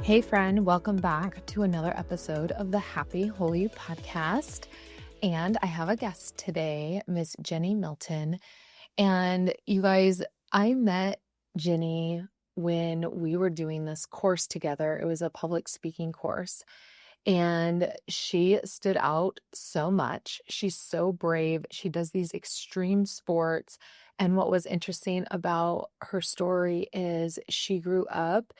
Hey friend, welcome back to another episode of the Happy Holy podcast. And I have a guest today, Miss Jennie Milton. And you guys, I met Jennie when we were doing this course together. It was a public speaking course. And she stood out so much. She's so brave. She does these extreme sports. And what was interesting about her story is she grew up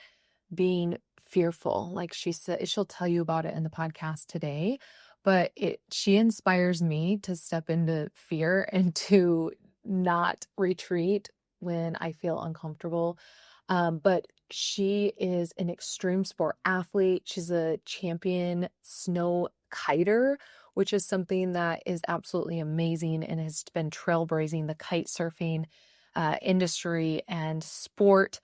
being fearful. Like she said, she'll tell you about it in the podcast today, but she inspires me to step into fear and to not retreat when I feel uncomfortable. But she is an extreme sport athlete. She's a champion snowkiter, which is something that is absolutely amazing and has been trailblazing the kite surfing industry and sport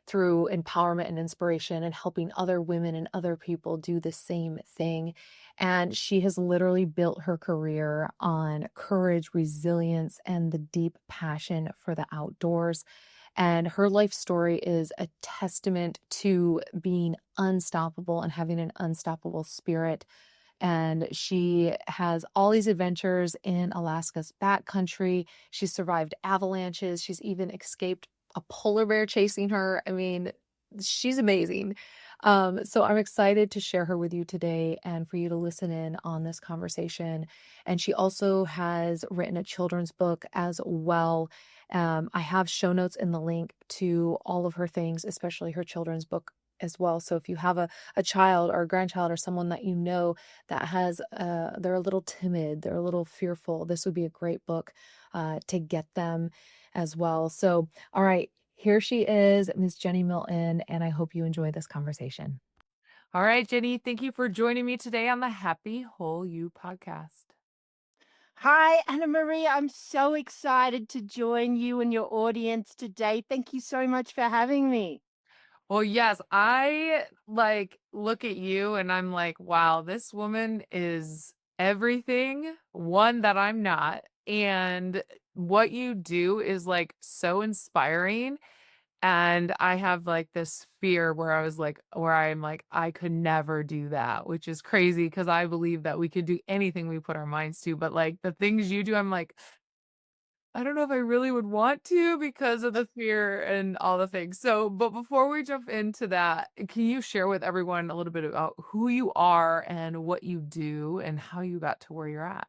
through empowerment and inspiration and helping other women and other people do the same thing. And she has literally built her career on courage, resilience, and the deep passion for the outdoors. And her life story is a testament to being unstoppable and having an unstoppable spirit. And she has all these adventures in Alaska's backcountry. She survived avalanches. She's even escaped a polar bear chasing her. I mean, she's amazing. So I'm excited to share her with you today and for you to listen in on this conversation. And she also has written a children's book as well. I have show notes in the link to all of her things, especially her children's book as well. So if you have a child or a grandchild or someone that you know that has, they're a little timid, they're a little fearful, this would be a great book to get them as well. So, all right, here she is, Miss Jennie Milton, and I hope you enjoy this conversation. All right, Jennie, thank you for joining me today on the Happy Whole You podcast. Hi, Anna Maria. I'm so excited to join you and your audience today. Thank you so much for having me. Well, yes, I look at you and I'm like, wow, this woman is everything, one that I'm not. And what you do is like so inspiring. And I have like this fear where I'm like, I could never do that, which is crazy because I believe that we could do anything we put our minds to. But like the things you do, I'm like, I don't know if I really would want to because of the fear and all the things. So, but before we jump into that, can you share with everyone a little bit about who you are and what you do and how you got to where you're at?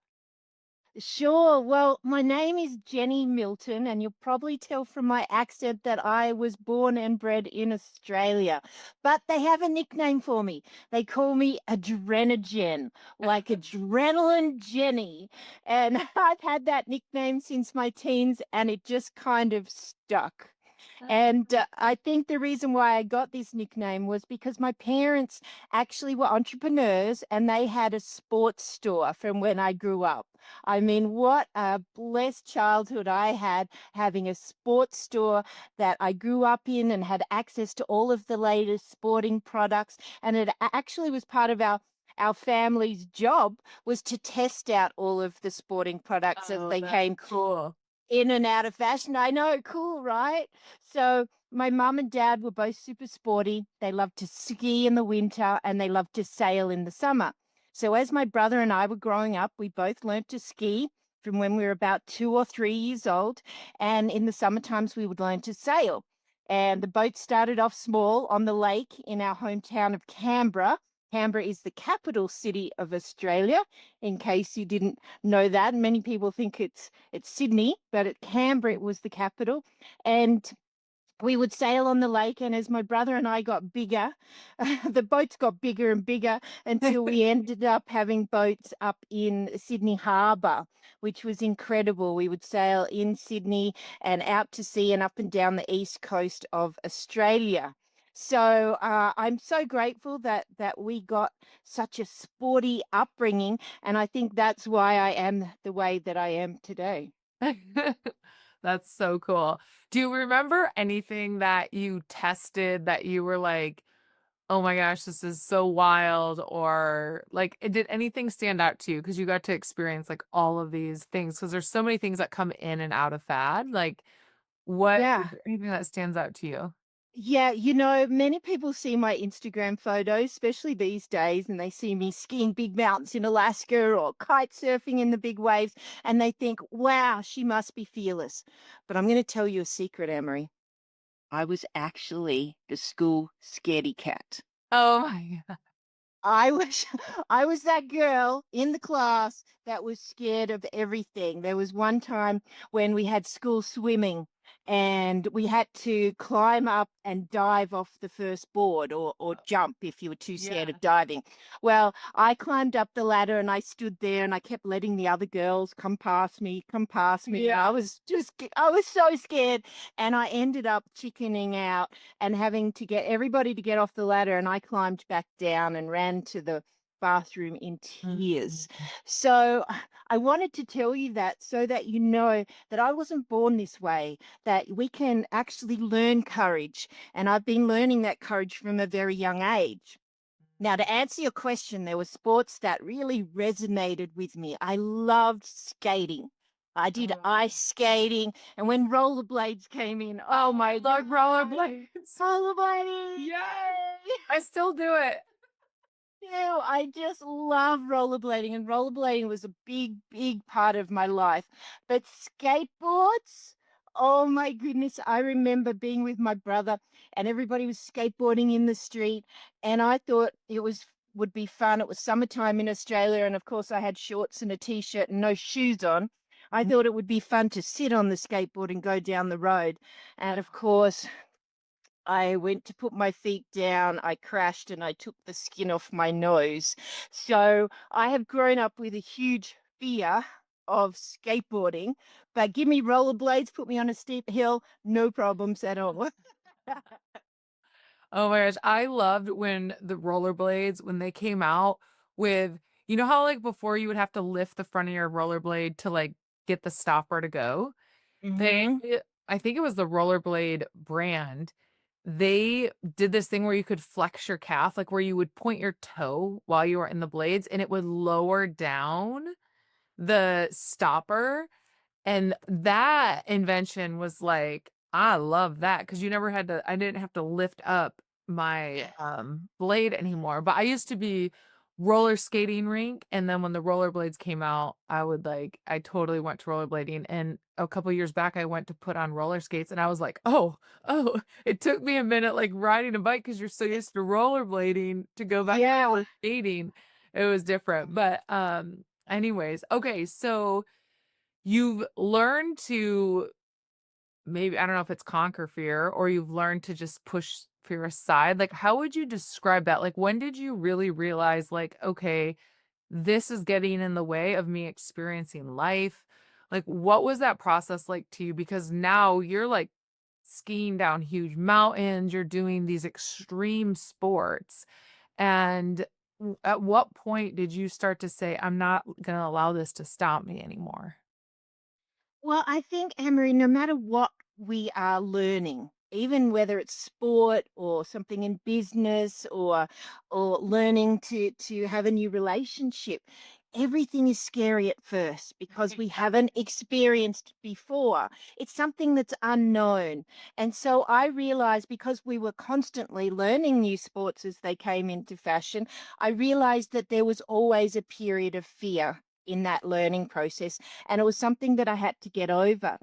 Sure. Well, my name is Jennie Milton, and you'll probably tell from my accent that I was born and bred in Australia. But they have a nickname for me. They call me AdrenaJen, like Adrenaline Jenny. And I've had that nickname since my teens, and it just kind of stuck. And I think the reason why I got this nickname was because my parents actually were entrepreneurs and they had a sports store from when I grew up. I mean, what a blessed childhood I had having a sports store that I grew up in and had access to all of the latest sporting products. And it actually was part of our family's job was to test out all of the sporting products as Oh, they that's came cool. in and out of fashion. I know, cool, right? So my mum and dad were both super sporty. They loved to ski in the winter and they loved to sail in the summer. So as my brother and I were growing up, we both learnt to ski from when we were about 2 or 3 years old. And in the summer times, we would learn to sail. And the boat started off small on the lake in our hometown of Canberra. Canberra is the capital city of Australia, in case you didn't know that. Many people think it's Sydney, but at Canberra it was the capital. And we would sail on the lake, and as my brother and I got bigger, the boats got bigger and bigger until we ended up having boats up in Sydney Harbour, which was incredible. We would sail in Sydney and out to sea and up and down the east coast of Australia. So I'm so grateful that we got such a sporty upbringing, and I think that's why I am the way that I am today. That's so cool. Do you remember anything that you tested that you were like, oh my gosh, this is so wild? Or like, did anything stand out to you? Because you got to experience like all of these things. Because there's so many things that come in and out of fad. Like, what is Yeah. there anything that stands out to you? Yeah, many people see my Instagram photos, especially these days, and they see me skiing big mountains in Alaska or kite surfing in the big waves, and they think, wow, she must be fearless. But I'm going to tell you a secret, Emery. I was actually the school scaredy cat. Oh my God. I was I was that girl in the class that was scared of everything. There was one time when we had school swimming and we had to climb up and dive off the first board or jump if you were too scared Yeah. of diving. Well, I climbed up the ladder and I stood there and I kept letting the other girls come past me, come past me. Yeah. I was so scared and I ended up chickening out and having to get everybody to get off the ladder. And I climbed back down and ran to the bathroom in tears. Mhm. So I wanted to tell you that so that you know that I wasn't born this way, that we can actually learn courage. And I've been learning that courage from a very young age. Now, to answer your question, there were sports that really resonated with me. I loved skating. I did Oh, ice skating, and when rollerblades came in, oh my love God, rollerblades. rollerblading! Yes. Yay! I still do it. Yeah, I just love rollerblading, and rollerblading was a big, big part of my life. But skateboards, oh my goodness, I remember being with my brother, and everybody was skateboarding in the street, and I thought it would be fun. It was summertime in Australia, and of course, I had shorts and a t-shirt and no shoes on. I thought it would be fun to sit on the skateboard and go down the road, and of course, I went to put my feet down, I crashed and I took the skin off my nose. So I have grown up with a huge fear of skateboarding, but give me rollerblades, put me on a steep hill, no problems at all. Oh my gosh, I loved when the rollerblades when they came out with you know how, like, before you would have to lift the front of your rollerblade to, like, get the stopper to go? They Hmm. I think it was the rollerblade brand. They did this thing where you could flex your calf, like, where you would point your toe while you were in the blades, and it would lower down the stopper, and that invention was like, I love that because you never had to I didn't have to lift up my, blade anymore, but I used to be roller skating rink, and then when the rollerblades came out, I totally went to rollerblading, and a couple years back, I went to put on roller skates, and I was like, "Oh, oh." It took me a minute, like, riding a bike because 'cause you're so used to rollerblading to go back to Yeah. skating. It was different, but, anyways, okay, so you've learned to maybe I don't know if it's conquer fear or you've learned to just push fear aside. Like, how would you describe that? Like, when did you really realize, like, okay, this is getting in the way of me experiencing life? Like, what was that process like to you? Because now you're like skiing down huge mountains, you're doing these extreme sports. And at what point did you start to say, I'm not going to allow this to stop me anymore? Well, I think, Emery, no matter what we are learning, even whether it's sport or something in business or learning to have a new relationship, everything is scary at first because we haven't experienced before. It's something that's unknown. And so I realized because we were constantly learning new sports as they came into fashion, I realized that there was always a period of fear in that learning process and it was something that I had to get over.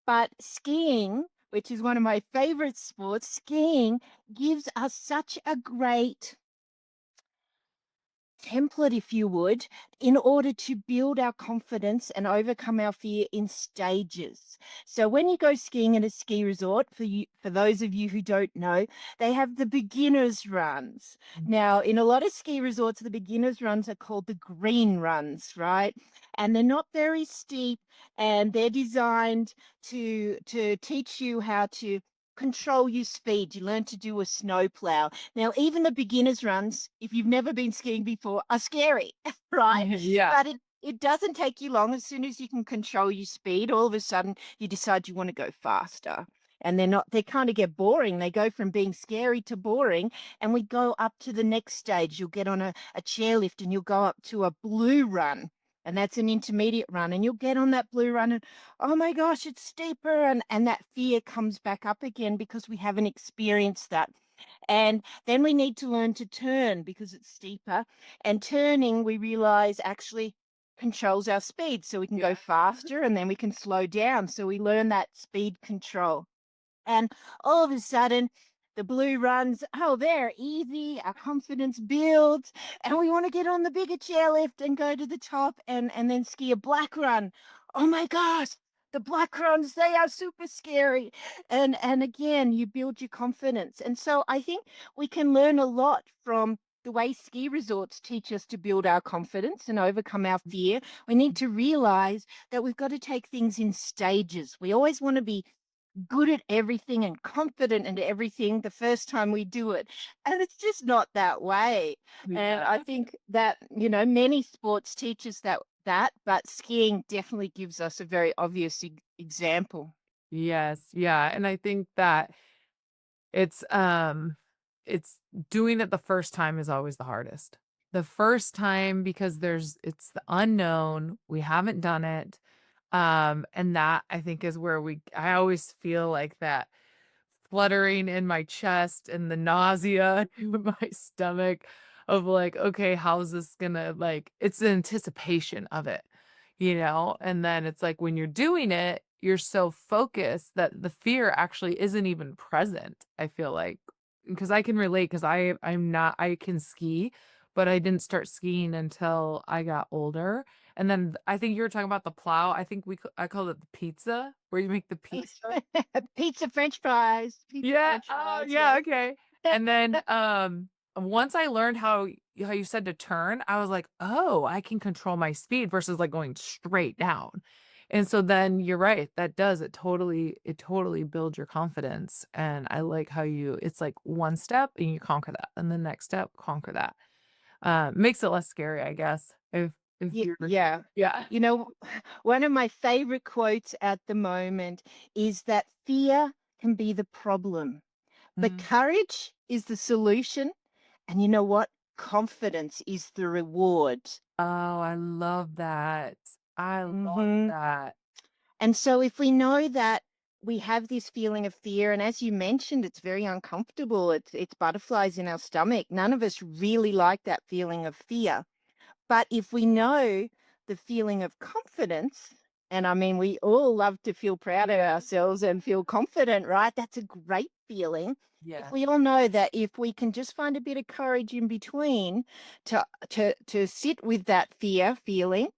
But skiing, which is one of my favorite sports, skiing gives us such a great template, if you would, in order to build our confidence and overcome our fear in stages. So when you go skiing at a ski resort, for those of you who don't know, they have the beginners runs. Now, in a lot of ski resorts, the beginners runs are called the green runs, right? And they're not very steep, and they're designed to teach you how to control your speed. You learn to do a snow plow. Now, even the beginners runs, if you've never been skiing before, are scary, right? Yeah. But it doesn't take you long. As soon as you can control your speed, all of a sudden you decide you want to go faster. And they kind of get boring. They go from being scary to boring. And we go up to the next stage. You'll get on a chairlift and you'll go up to a blue run. and that's an intermediate run, and you'll get on that blue run and, oh my gosh, it's steeper, and that fear comes back up again because we haven't experienced that. And then we need to learn to turn because it's steeper, and turning, we realize, actually controls our speed, so we can go faster and then we can slow down, so we learn that speed control. And all of a sudden, the blue runs, oh, they're easy. Our confidence builds, and we want to get on the bigger chairlift and go to the top and then ski a black run. Oh my gosh, the black runs, they are super scary. And again, you build your confidence. And so I think we can learn a lot from the way ski resorts teach us to build our confidence and overcome our fear. We need to realize that we've got to take things in stages. We always want to be good at everything and confident in everything the first time we do it. And it's just not that way. And I think that, many sports teach us that, but skiing definitely gives us a very obvious example. Yes, yeah, and I think that it's it's doing it the first time is always the hardest. The first time because it's the unknown, we haven't done it. And that I think is where I always feel like that fluttering in my chest and the nausea in my stomach of like, okay, how's this gonna it's the anticipation of it, And then it's like when you're doing it, you're so focused that the fear actually isn't even present, I feel like. Because I can relate because I can ski, but I didn't start skiing until I got older. And then I think you were talking about the plow. I think I called it the pizza, where you make the pizza. Pizza, French fries. Pizza, Yeah. French Oh, fries, yeah. Okay. And then once I learned how you said to turn, I was like, oh, I can control my speed versus like going straight down. And so then you're right, it totally builds your confidence. And I like how it's like one step and you conquer that, and the next step, conquer that. Makes it less scary, I guess. If you're Yeah. yeah. One of my favorite quotes at the moment is that fear can be the problem, but Mm. courage is the solution. And you know what? Confidence is the reward. Oh, I love that. I love hmm that. And so if we know that we have this feeling of fear, and as you mentioned, it's very uncomfortable, it's butterflies in our stomach. None of us really like that feeling of fear. But if we know the feeling of confidence, and I mean, we all love to feel proud of ourselves and feel confident, right? That's a great feeling. If Yeah. we all know that if we can just find a bit of courage in between to sit with that fear feeling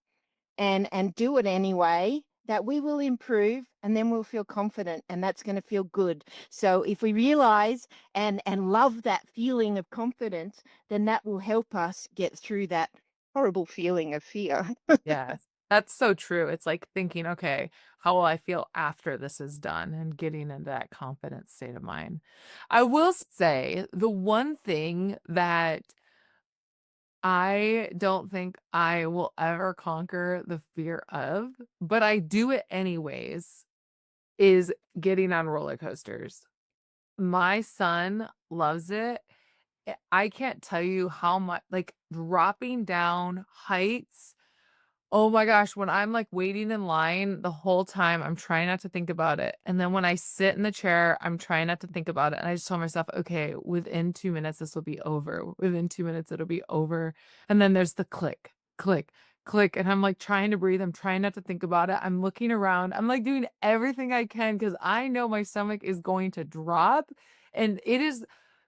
and do it anyway, that we will improve and then we'll feel confident and that's going to feel good. So if we realize and love that feeling of confidence, then that will help us get through that horrible feeling of fear. Yes. That's so true. It's like thinking, okay, how will I feel after this is done, and getting into that confident state of mind. I will say the one thing that I don't think I will ever conquer the fear of, but I do it anyways, is getting on roller coasters. My son loves it. I can't tell you how much, like dropping down heights. Oh my gosh, when I'm like waiting in line the whole time, I'm trying not to think about it. And then when I sit in the chair, I'm trying not to think about it. And I just tell myself, okay, within 2 minutes, this will be over. Within 2 minutes, it'll be over. And then there's the click, click, click. And I'm like trying to breathe. I'm trying not to think about it. I'm looking around. I'm like doing everything I can because I know my stomach is going to drop. And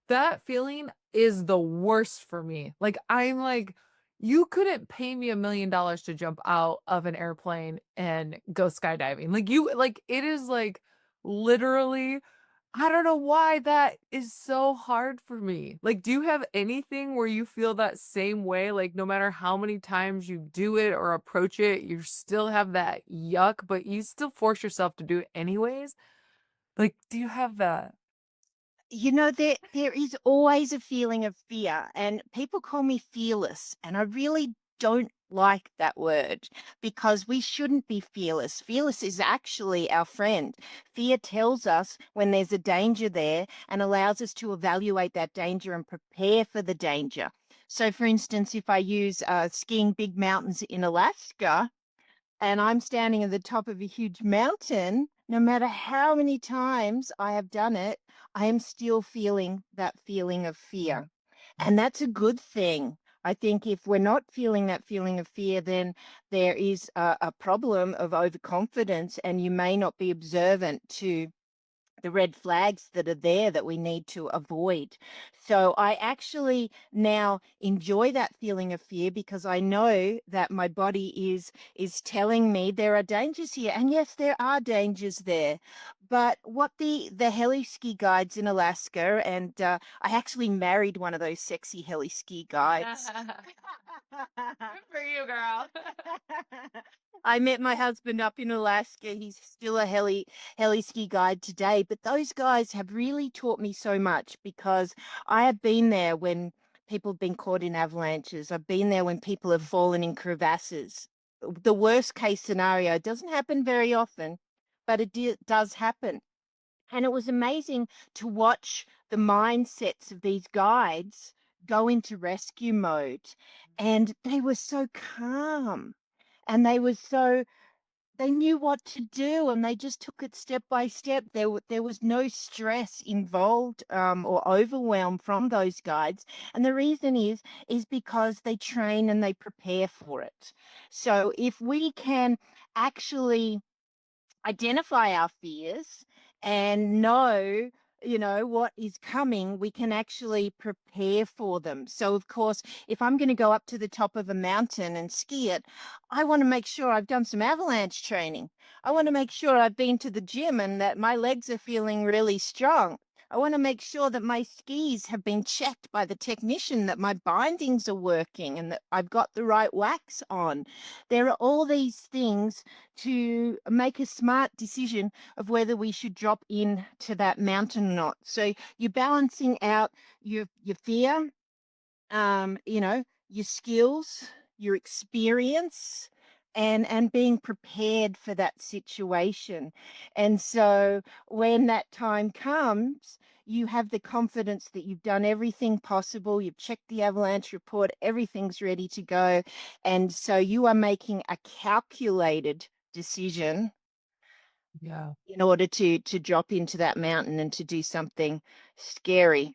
that feeling is the worst for me. Like, I'm like, you couldn't pay me $1 million to jump out of an airplane and go skydiving. It is like literally, I don't know why that is so hard for me. Like, do you have anything where you feel that same way? Like, no matter how many times you do it or approach it, you still have that yuck, but you still force yourself to do it anyways? Like, do you have that? There is always a feeling of fear, and people call me fearless, and I really don't like that word because we shouldn't be fearless. Fearless is actually our friend. Fear tells us when there's a danger there and allows us to evaluate that danger and prepare for the danger. So, for instance, if I use skiing big mountains in Alaska and I'm standing at the top of a huge mountain, no matter how many times I have done it, I am still feeling that feeling of fear. And that's a good thing. I think if we're not feeling that feeling of fear, then there is a problem of overconfidence, and you may not be observant to the red flags that are there that we need to avoid. So I actually now enjoy that feeling of fear because I know that my body is telling me there are dangers here. And yes, there are dangers there. But what the heli ski guides in Alaska, and I actually married one of those sexy heli ski guides. Good for you, girl. I met my husband up in Alaska. He's still a heli ski guide today. But those guys have really taught me so much because I have been there when people have been caught in avalanches. I've been there when people have fallen in crevasses. The worst case scenario doesn't happen very often, but it does happen. And it was amazing to watch the mindsets of these guides go into rescue mode. And they were so calm, and they knew what to do, and they just took it step by step. There was no stress involved or overwhelm from those guides. And the reason is because they train and they prepare for it. So if we can actually identify our fears and know what is coming, we can actually prepare for them. So of course, if I'm going to go up to the top of a mountain and ski it, I want to make sure I've done some avalanche training. I want to make sure I've been to the gym and that my legs are feeling really strong. I want to make sure that my skis have been checked by the technician, that my bindings are working and that I've got the right wax on. There are all these things to make a smart decision of whether we should drop in to that mountain or not. So you're balancing out your fear, your skills, your experience, and being prepared for that situation. And so when that time comes, you have the confidence that you've done everything possible, you've checked the avalanche report, everything's ready to go. And so you are making a calculated decision Yeah. in order to drop into that mountain and to do something scary.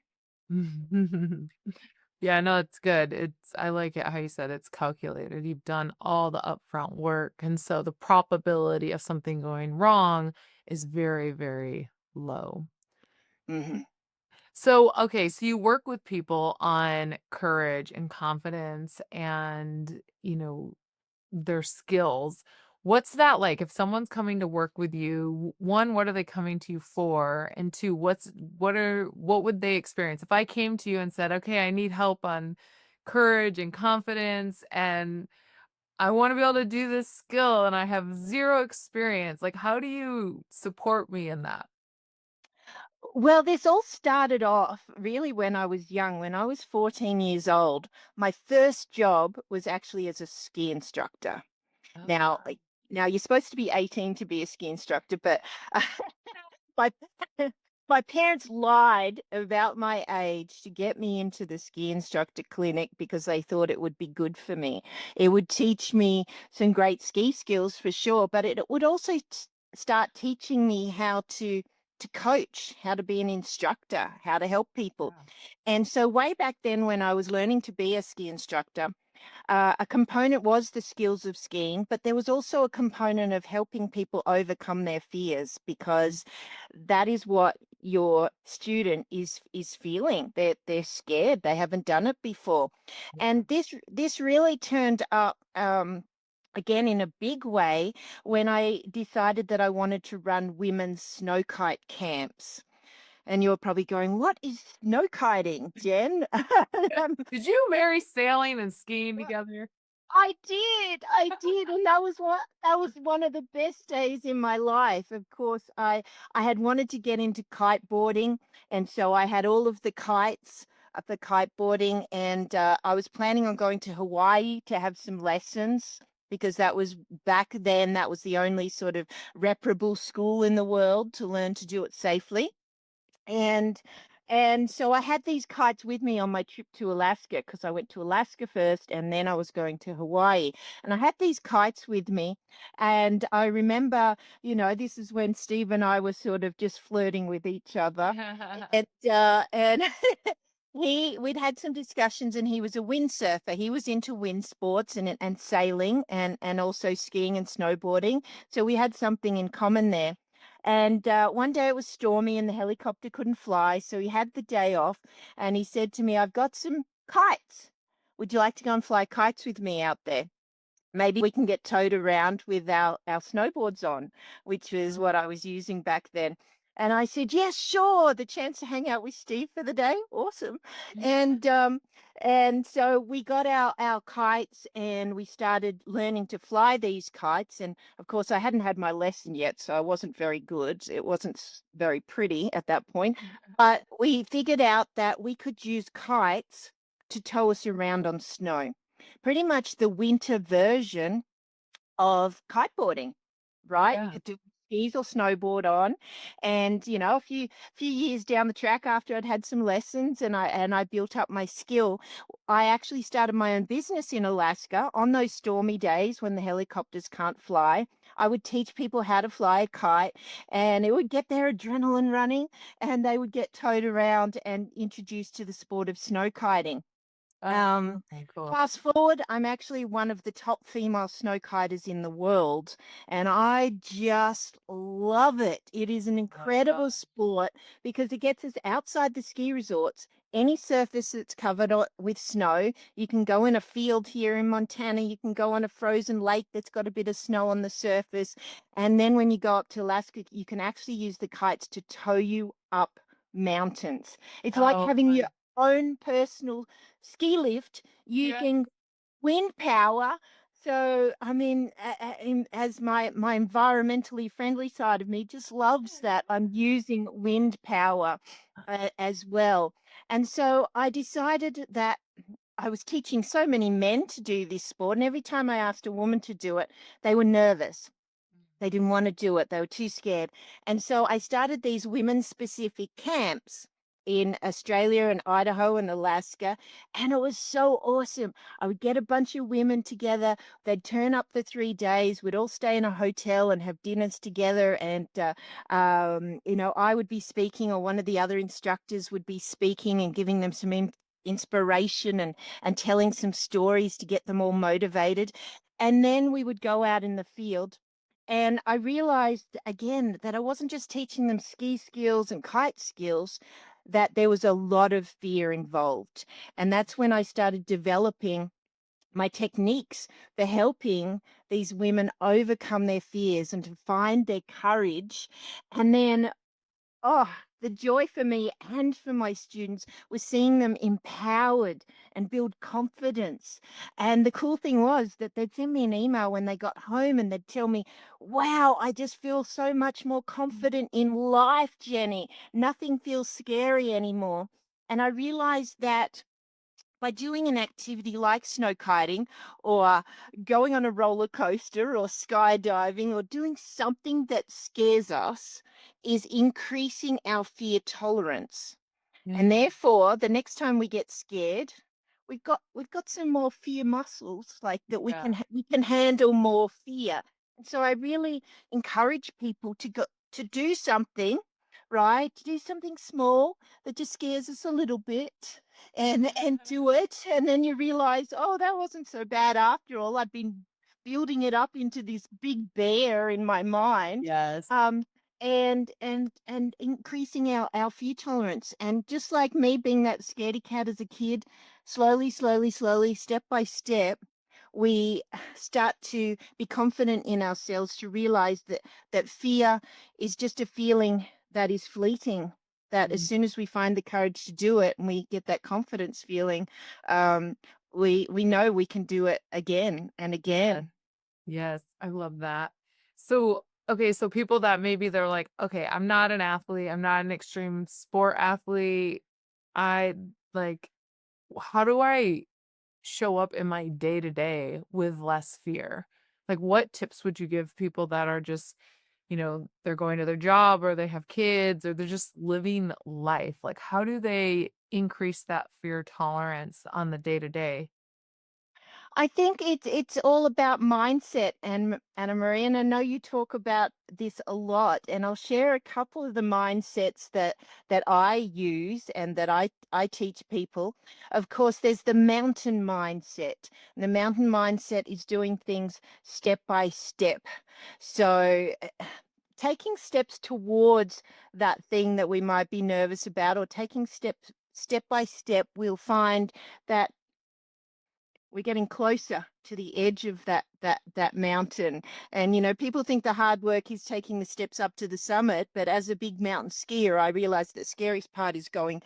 Yeah, no, it's good. I like it how you said it's calculated. You've done all the upfront work, and so the probability of something going wrong is very, very low. Hmm. So, okay, so you work with people on courage and confidence and, their skills. What's that like? If someone's coming to work with you, one, what are they coming to you for? And two, what would they experience? If I came to you and said, "Okay, I need help on courage and confidence and I want to be able to do this skill and I have zero experience." Like, how do you support me in that? Well, this all started off really when I was young. When I was 14 years old, my first job was actually as a ski instructor. Oh, Now, wow. now you're supposed to be 18 to be a ski instructor, but my my parents lied about my age to get me into the ski instructor clinic because they thought it would be good for me. It would teach me some great ski skills for sure, but it would also start teaching me how to coach, how to be an instructor, how to help people. Yeah. And so way back then when I was learning to be a ski instructor, a component was the skills of skiing, but there was also a component of helping people overcome their fears because that is what your student is feeling. They're scared. They haven't done it before, Yeah. and this really turned up. Again, in a big way, when I decided that I wanted to run women's snowkite camps. And you're probably going, "What is snow kiting, Jen?" Did you marry sailing and skiing Well, together? I did, and that was one of the best days in my life. Of course, I had wanted to get into kiteboarding, and so I had all of the kites for kiteboarding, and I was planning on going to Hawaii to have some lessons because that was back then that was the only sort of reputable school in the world to learn to do it safely. And And so I had these kites with me on my trip to Alaska because I went to Alaska first and then I was going to Hawaii. And I had these kites with me. And I remember, this is when Steve and I were sort of just flirting with each other. And we'd had some discussions, and he was a windsurfer. He was into wind sports and sailing and also skiing and snowboarding. So we had something in common there. And one day it was stormy and the helicopter couldn't fly, so he had the day off. And he said to me, "I've got some kites. Would you like to go and fly kites with me out there? Maybe we can get towed around with our snowboards on," which was what I was using back then. And I said, "Yes, sure." The chance to hang out with Steve for the day, awesome. And so we got our kites and we started learning to fly these kites. And of course, I hadn't had my lesson yet, so I wasn't very good. It wasn't very pretty at that point. But we figured out that we could use kites to tow us around on snow, pretty much the winter version of kiteboarding, right? You Yeah. could do skis or snowboard on. And, a few years down the track after I'd had some lessons and I built up my skill, I actually started my own business in Alaska on those stormy days when the helicopters can't fly. I would teach people how to fly a kite, and it would get their adrenaline running, and they would get towed around and introduced to the sport of snow kiting. Oh, Um, cool. Fast forward, I'm actually one of the top female snow kiters in the world, and I just love it. It is an Oh my God. incredible sport because it gets us outside the ski resorts. Any surface that's covered with snow, you can go in a field here in Montana, you can go on a frozen lake that's got a bit of snow on the surface. And then when you go up to Alaska, you can actually use the kites to tow you up mountains. It's like Oh having my. your own personal ski lift Yeah. using wind power. So, I mean, as my environmentally friendly side of me just loves that I'm using wind power as well. And so I decided that I was teaching so many men to do this sport, and every time I asked a woman to do it, they were nervous. They didn't want to do it. They were too scared. And so I started these women-specific camps in Australia and Idaho and Alaska, and it was so awesome. I would get a bunch of women together. They'd turn up for 3 days. We'd all stay in a hotel and have dinners together. And, I would be speaking, or one of the other instructors would be speaking and giving them some inspiration and telling some stories to get them all motivated. And then we would go out in the field, and I realized again that I wasn't just teaching them ski skills and kite skills, that there was a lot of fear involved. And that's when I started developing my techniques for helping these women overcome their fears and to find their courage. And then, oh, the joy for me and for my students was seeing them empowered and build confidence. And the cool thing was that they'd send me an email when they got home and they'd tell me, "Wow, I just feel so much more confident in life, Jenny. Nothing feels scary anymore." And I realized that by doing an activity like snow kiting or going on a roller coaster or skydiving or doing something that scares us is increasing our fear tolerance. And Yeah. therefore, the next time we get scared, we've got some more fear muscles, like that we Yeah. can handle more fear. And so I really encourage people to do something, right? To do something small that just scares us a little bit, and do it. And then you realize, oh, that wasn't so bad after all. I've been building it up into this big bear in my mind. Yes. Um, and increasing our fear tolerance. And just like me being that scaredy cat as a kid, slowly, slowly, slowly, step by step, we start to be confident in ourselves, to realize that fear is just a feeling that is fleeting. That as Mhm. soon as we find the courage to do it and we get that confidence feeling, um, we know we can do it again and Yes. again. Yes. I love that. So, okay, so people that maybe they're like, okay, I'm not an athlete, I'm not an extreme sport athlete. I like, how do I show up in my day to day with less fear? Like, what tips would you give people that are just, they're going to their job or they have kids or they're just living life. Like, how do they increase that fear tolerance on the day to day? I think it's all about mindset, and Anna Marie, and I know you talk about this a lot, and I'll share a couple of the mindsets that I use and that I teach people. Of course, there's the mountain mindset. And the mountain mindset is doing things step by step. So taking steps towards that thing that we might be nervous about, or taking steps step by step, we'll find that we're getting closer to the edge of that mountain. And people think the hard work is taking the steps up to the summit, but as a big mountain skier, I realized the scariest part is going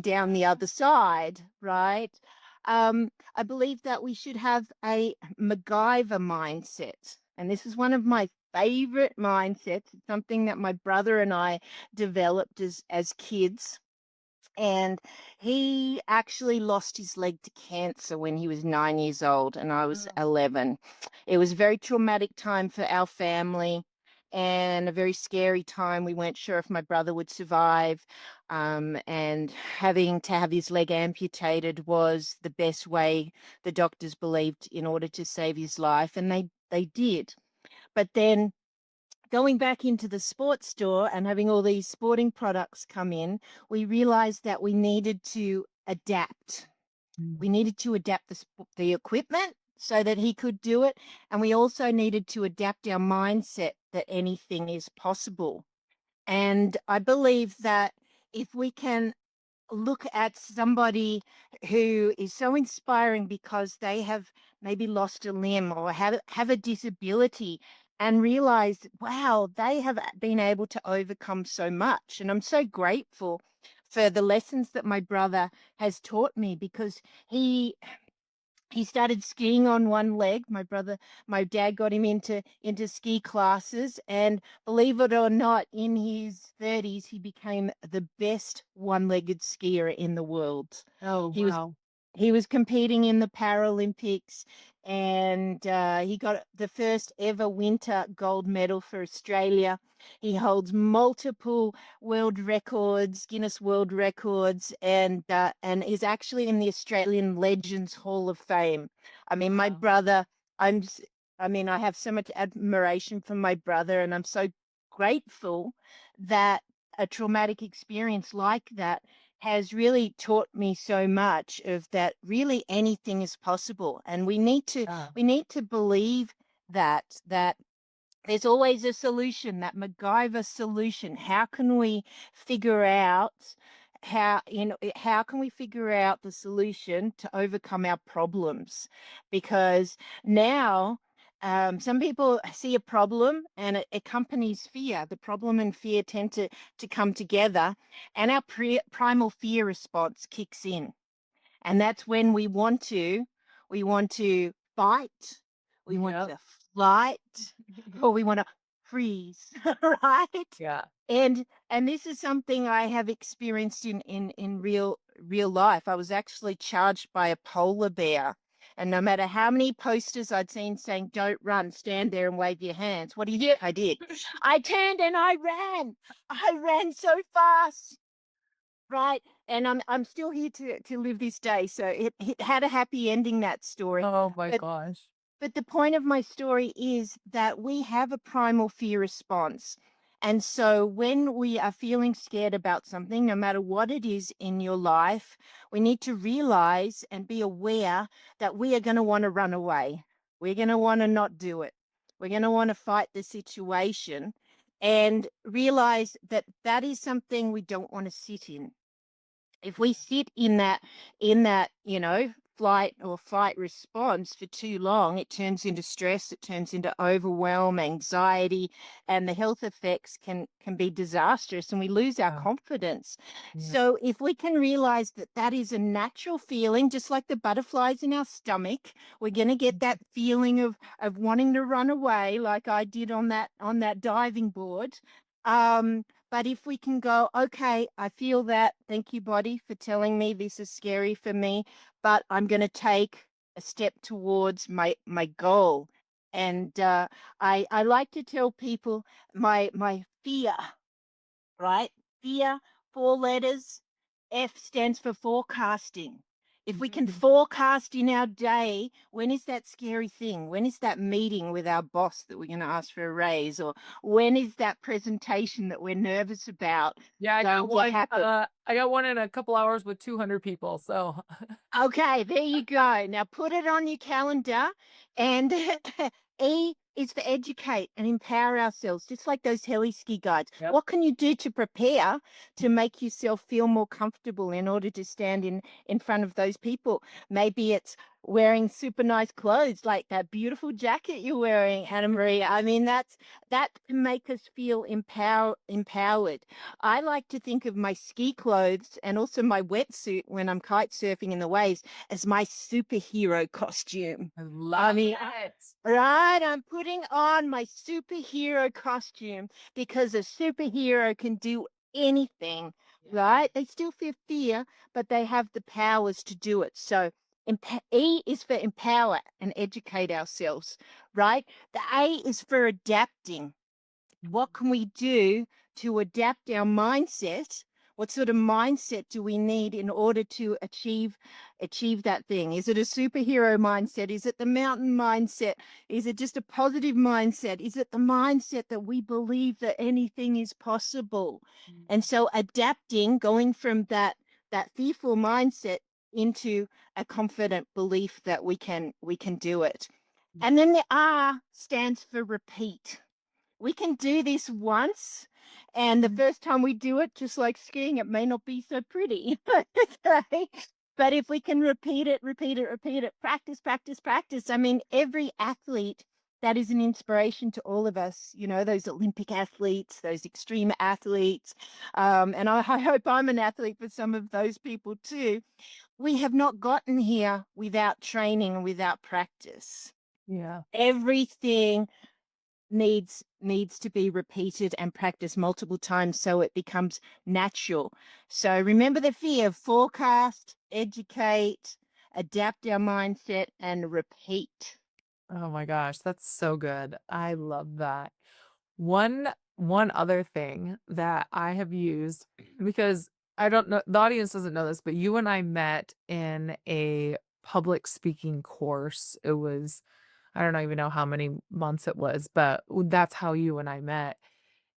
down the other side, right? I believe that we should have a MacGyver mindset, and this is one of my favorite mindsets. It's something that my brother and I developed as kids, and he actually lost his leg to cancer when he was 9 years old, and I was Oh. 11. It was a very traumatic time for our family and a very scary time. We weren't sure if my brother would survive. And having to have his leg amputated was the best way, the doctors believed, in order to save his life. And they did. But then going back into the sports store and having all these sporting products come in, we realized that we needed to adapt. Mm. We needed to adapt the equipment so that he could do it. And we also needed to adapt our mindset that anything is possible. And I believe that if we can look at somebody who is so inspiring because they have maybe lost a limb or have a disability, and realize, wow, they have been able to overcome so much. And I'm so grateful for the lessons that my brother has taught me, because he started skiing on one leg. My dad got him into ski classes, and believe it or not, in his 30s, he became the best one-legged skier in the world. Oh, He was wow. he was competing in the Paralympics, and he got the first ever winter gold medal for Australia. He holds multiple world records, Guinness World Records, and is actually in the Australian Legends Hall of Fame. I mean, my Wow. brother, I'm, s- I mean, I have so much admiration for my brother, and I'm so grateful that a traumatic experience like that has really taught me so much of that really anything is possible. And Yeah. we need to believe that there's always a solution, that MacGyver solution. How can we figure out how can we figure out the solution to overcome our problems? Because now some people see a problem and it accompanies fear. The problem and fear tend to come together, and our primal fear response kicks in. And that's when we want to fight, we want Yep. to flight, or we want to freeze, right? Yeah. And this is something I have experienced in real life. I was actually charged by a polar bear, and no matter how many posters I'd seen saying "Don't run, stand there and wave your hands," what do you Yeah. think I did? I turned and I ran. I ran so fast, right? And I'm still here to live this day. So it had a happy ending, that story. Oh my But gosh. but the point of my story is that we have a primal fear response. And so when we are feeling scared about something, no matter what it is in your life, we need to realize and be aware that we are going to want to run away. We're going to want to not do it. We're going to want to fight the situation, and realize that that is something we don't want to sit in. If we sit in that flight or fight response for too long, it turns into stress, it turns into overwhelm, anxiety, and the health effects can be disastrous, and we lose our Yeah. confidence. Yeah. So if we can realize that that is a natural feeling, just like the butterflies in our stomach, we're going to get that feeling of wanting to run away, like I did on that diving board. But if we can go, okay, I feel that. Thank you, body, for telling me this is scary for me, but I'm going to take a step towards my goal. And I like to tell people my fear, right? Fear, 4 letters. F stands for forecasting. If we can forecast in our day, when is that scary thing? When is that meeting with our boss that we're going to ask for a raise? Or when is that presentation that we're nervous about Yeah, going to happen? I got one in a couple hours with 200 people. So Okay, there you go. Now put it on your calendar. And E is for educate and empower ourselves, just like those heli ski guides. yep. What can you do to prepare to make yourself feel more comfortable in order to stand in front of those people? Maybe it's wearing super nice clothes like that beautiful jacket you're wearing, Hannah Marie. I mean, that can make us feel empowered. I like to think of my ski clothes and also my wetsuit when I'm kite surfing in the waves as my superhero costume. I love mean, it. Right, I'm putting on my superhero costume because a superhero can do anything, right? They still feel fear, but they have the powers to do it. So, E is for empower and educate ourselves, right? The A is for adapting. What can we do to adapt our mindset? What sort of mindset do we need in order to achieve that thing? Is it a superhero mindset? Is it the mountain mindset? Is it just a positive mindset? Is it the mindset that we believe that anything is possible? And so adapting, going from that fearful mindset into a confident belief that we can do it. And then the R stands for repeat. We can do this once, and the first time we do it, just like skiing, it may not be so pretty. Okay. But if we can repeat it, practice, practice, practice. I mean, every athlete that is an inspiration to all of us, those Olympic athletes, those extreme athletes. And I hope I'm an athlete for some of those people too. We have not gotten here without training and without practice. Yeah. Everything needs to be repeated and practiced multiple times so it becomes natural. So remember the fear: forecast, educate, adapt our mindset, and repeat. Oh my gosh, that's so good. I love that. One other thing that I have used because I don't know the audience doesn't know this, but you and I met in a public speaking course. It was I don't even know how many months it was, but that's how you and I met.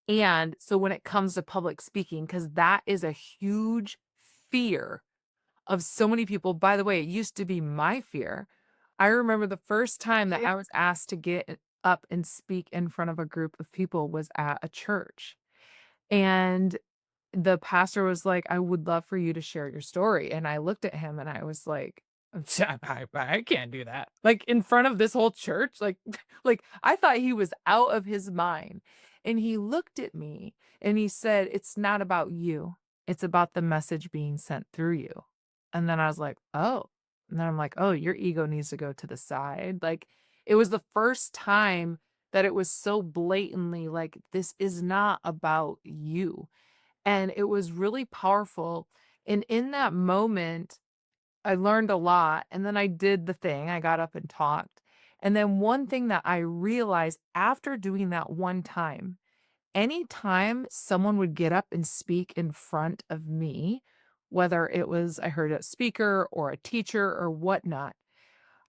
And so when it comes to public speaking, because that is a huge fear of so many people. By the way, it used to be my fear. I remember the first time that Yeah. I was asked to get up and speak in front of a group of people was at a church. And the pastor was like, "I would love for you to share your story." And I looked at him and I was like, I can't do that. Like in front of this whole church, like like I thought he was out of his mind. And he looked at me and he said, "It's not about you. It's about the message being sent through you." And then I was like, "Oh." And then I'm like, "Oh, your ego needs to go to the side." Like it was the first time that it was so blatantly like this is not about you. And it was really powerful. And in that moment, I learned a lot. And then I did the thing. I got up and talked. And then one thing that I realized after doing that one time, anytime someone would get up and speak in front of me, whether it was I heard a speaker or a teacher or whatnot,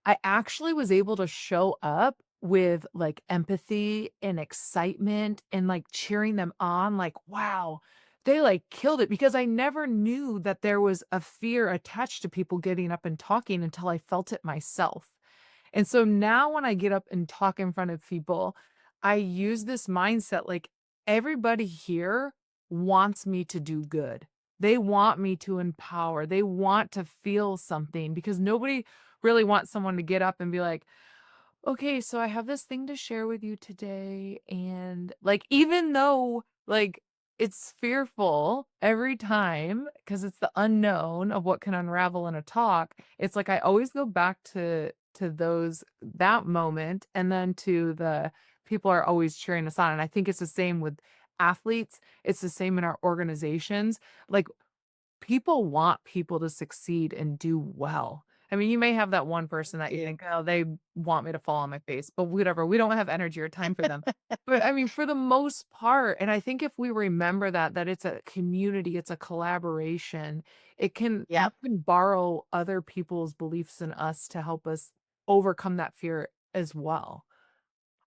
I actually was able to show up with, like, empathy and excitement and, like, cheering them on, like, "Wow, they, like, killed it," because I never knew that there was a fear attached to people getting up and talking until I felt it myself. And so now when I get up and talk in front of people, I use this mindset like everybody here wants me to do good. They want me to empower. They want to feel something because nobody really wants someone to get up and be like, "Okay, so I have this thing to share with you today." And like, even though like it's fearful every time because it's the unknown of what can unravel in a talk, it's like I always go back to those that moment and then to the people are always cheering us on. And I think it's the same with athletes. It's the same in our organizations. Like people want people to succeed and do well. I mean, you may have that one person that you Yeah. think, "Oh, they want me to fall on my face," but whatever, we don't have energy or time for them. But, I mean, for the most part, and I think if we remember that it's a community, it's a collaboration, Yeah. you can borrow other people's beliefs in us to help us overcome that fear as well.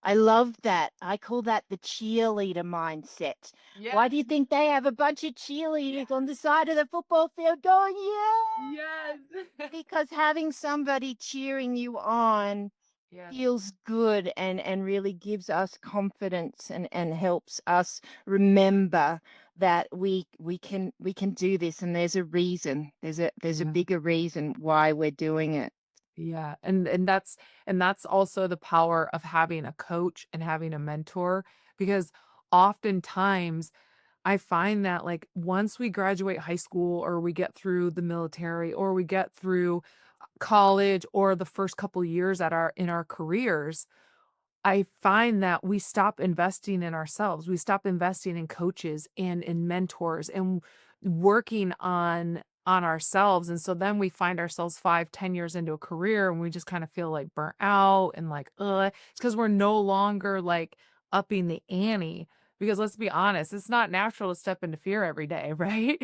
I love that. I call that the cheerleader mindset. Why Yes, do you think they have a bunch of cheerleaders on the side of the football field going, yeah? yes. Because having somebody cheering you on Yes, feels good and really gives us confidence and helps us remember that we can do this, and there's a reason. There's a yeah. bigger reason why we're doing it. Yeah, and that's also the power of having a coach and having a mentor, because oftentimes I find that, like, once we graduate high school or we get through the military or we get through college or the first couple years at our in our careers, I find that we stop investing in ourselves. We stop investing in coaches and in mentors and working on ourselves. And so then we find ourselves 5, 10 years into a career and we just kind of feel like burnt out and like, ugh. It's because we're no longer like upping the ante. Because let's be honest, it's not natural to step into fear every day, right?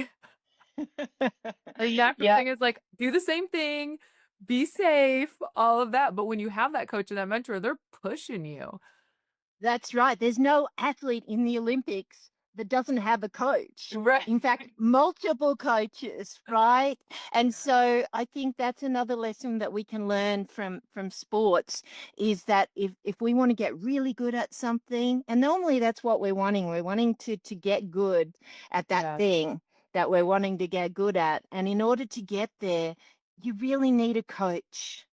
The natural Yeah. thing is like do the same thing, be safe, all of that. But when you have that coach and that mentor, they're pushing you. That's right. There's no athlete in the Olympics that doesn't have a coach. Right. In fact, multiple coaches, right? And so I think that's another lesson that we can learn from sports is that if we want to get really good at something, and normally that's what we're wanting to get good at that Yeah. thing that we're wanting to get good at. And in order to get there, you really need a coach,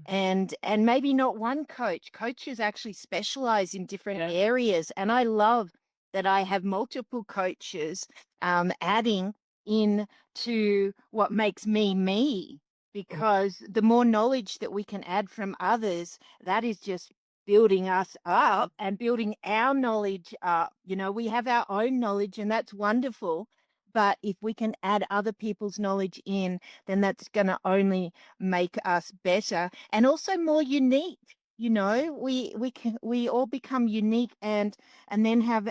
Mhm. and maybe not one coach. Coaches actually specialize in different Yeah. areas, and I love that I have multiple coaches adding in to what makes me me, because the more knowledge that we can add from others, that is just building us up and building our knowledge up. We have our own knowledge, and that's wonderful, but if we can add other people's knowledge in, then that's going to only make us better and also more unique. We all become unique, and then have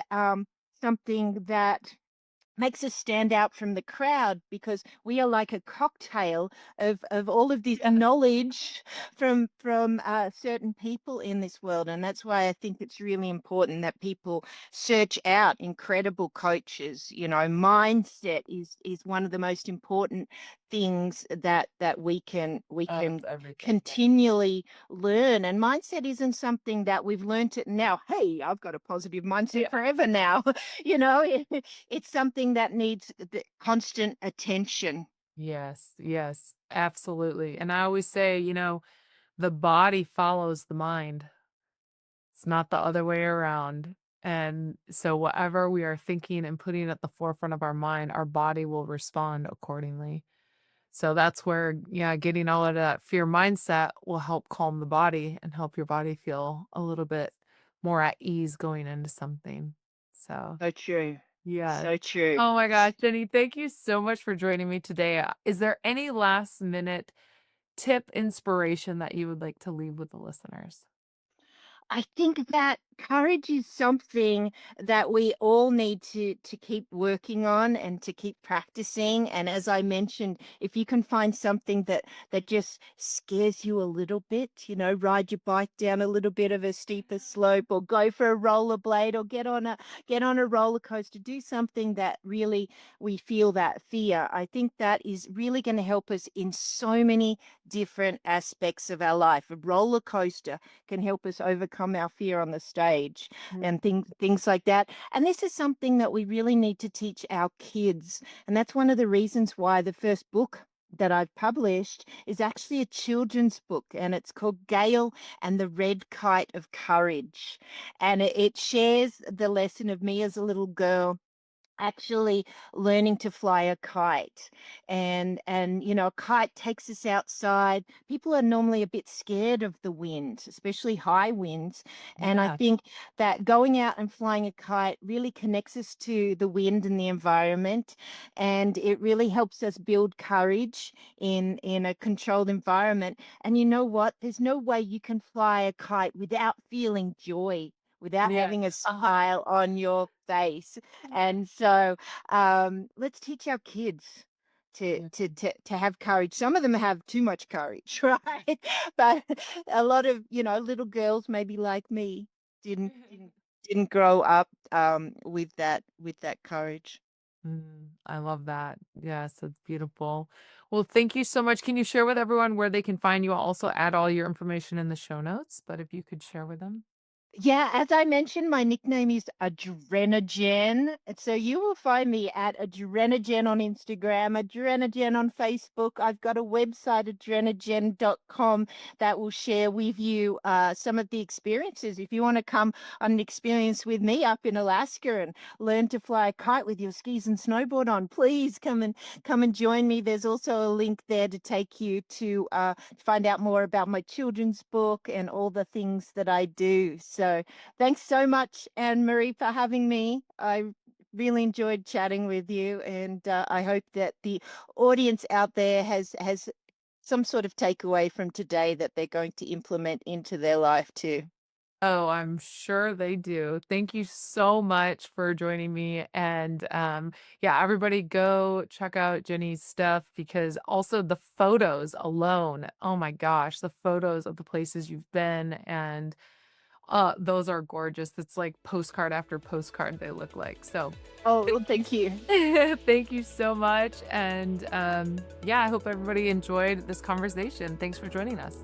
something that makes us stand out from the crowd, because we are like a cocktail of all of this Yeah. knowledge from certain people in this world. And that's why I think it's really important that people search out incredible coaches. Mindset is one of the most important things that we can It's everything. continually learn. And mindset isn't something that we've learned it now. Hey, I've got a positive mindset Yeah. forever now. you know it's something that needs the constant attention. Yes, yes, absolutely. And I always say, the body follows the mind. It's not the other way around. And so whatever we are thinking and putting at the forefront of our mind, our body will respond accordingly. So that's where, yeah, getting all of that fear mindset will help calm the body and help your body feel a little bit more at ease going into something. So, So true. yes. So true. Oh my gosh, Jenny, thank you so much for joining me today. Is there any last minute tip, inspiration that you would like to leave with the listeners? I think that courage is something that we all need to keep working on and to keep practicing. And as I mentioned, if you can find something that just scares you a little bit, ride your bike down a little bit of a steeper slope, or go for a rollerblade, or get on a roller coaster, do something that really we feel that fear. I think that is really going to help us in so many different aspects of our life. A roller coaster can help us overcome our fear on the stage Mm. and things like that. And this is something that we really need to teach our kids. And that's one of the reasons why the first book that I've published is actually a children's book, and it's called Gale and the Red Kite of Courage. And it shares the lesson of me as a little girl actually learning to fly a kite. And a kite takes us outside. People are normally a bit scared of the wind, especially high winds, and I Yeah. think that going out and flying a kite really connects us to the wind and the environment, and it really helps us build courage in a controlled environment. And you know what, there's no way you can fly a kite without feeling joy, without Yeah. having a Uh-huh. smile on your face. And so let's teach our kids Yeah. to have courage. Some of them have too much courage, right? But a lot of, little girls maybe like me didn't grow up with that courage. I love that. Yes, that's beautiful. Well, thank you so much. Can you share with everyone where they can find you? I'll also add all your information in the show notes, but if you could share with them. Yeah, as I mentioned, my nickname is AdrenaJen. And so you will find me at AdrenaJen on Instagram, AdrenaJen on Facebook. I've got a website, AdrenaJen.com, that will share with you some of the experiences. If you want to come on an experience with me up in Alaska and learn to fly a kite with your skis and snowboard on, please come and join me. There's also a link there to take you to find out more about my children's book and all the things that I do. So thanks so much, Anne Marie, for having me. I really enjoyed chatting with you, and I hope that the audience out there has some sort of takeaway from today that they're going to implement into their life too. Oh, I'm sure they do. Thank you so much for joining me. And yeah, everybody go check out Jenny's stuff because also the photos alone, oh my gosh, the photos of the places you've been and those are gorgeous. It's like postcard after postcard they look like. So Oh, well, thank thank you. you. Thank you so much. And yeah, I hope everybody enjoyed this conversation. Thanks for joining us.